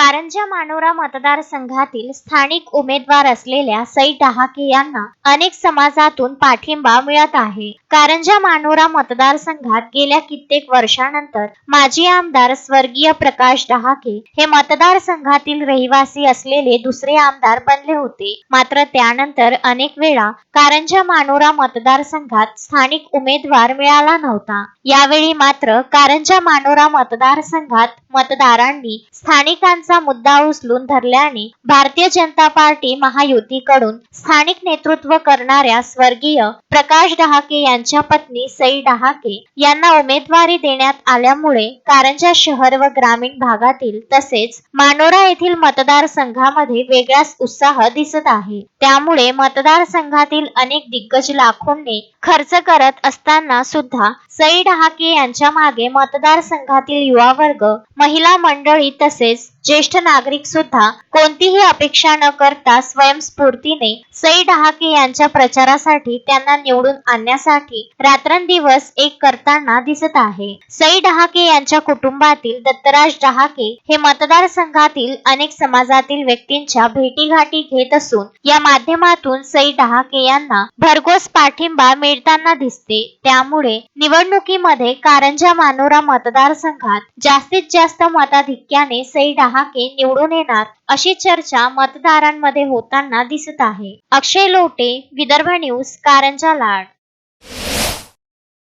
कारंजा मानोरा मतदारसंघातील स्थानिक उमेदवार असलेल्या सई डहाके यांना अनेक समाजातून पाठिंबा मिळत आहे. कारंजा मानोरा मतदारसंघात गेल्या कित्येक वर्षानंतर माजी आमदार स्वर्गीय प्रकाश डहाके हे मतदारसंघातील रहिवासी असलेले दुसरे आमदार बनले होते. मात्र त्यानंतर अनेक वेळा कारंजा मानोरा मतदारसंघात स्थानिक उमेदवार मिळाला नव्हता. यावेळी मात्र कारंजा मानोरा मतदारसंघात मतदारांनी स्थानिकांचा मुद्दा उचलून धरल्याने भारतीय जनता पार्टी महायुतीकडून स्थानिक नेतृत्व करणाऱ्या स्वर्गीय प्रकाश डहाके यांच्या पत्नी सई डहाके यांना उमेदवारी देण्यात आल्यामुळे कारंजा शहर व ग्रामीण भागातील तसेच मानोरा येथील मतदारसंघामध्ये वेगळाच उत्साह दिसत आहे. त्यामुळे मतदारसंघातील अनेक दिग्गज लाखोंनी खर्च करत असताना सुद्धा सई डहाके यांच्या मागे मतदारसंघातील युवा वर्ग, महिला मंडळी तसेच ज्येष्ठ नागरिक सुद्धा कोणतीही अपेक्षा न करता स्वयंस्फूर्तीने सई डहाके यांच्या प्रचारासाठी त्यांना निवडून आणण्यासाठी रात्रंदिवस एक करताना दिसत आहे. सई डहाके यांच्या कुटुंबातील दत्तराज डहाके हे मतदारसंघातील अनेक समाजातील व्यक्तींच्या भेटीगाठी घेत असून या माध्यमातून सई डहाके यांना भरघोस पाठिंबा मिळताना दिसते. त्यामुळे निवडणुकीमध्ये कारंजा मानोरा मतदारसंघात जास्तीत जास्त मताधिक्याने सई डहाके निवडून येणार अशी चर्चा मतदारांमध्ये होताना दिसत आहे. अक्षय लोटे, विदर्भ न्यूज, कारंजा लाड.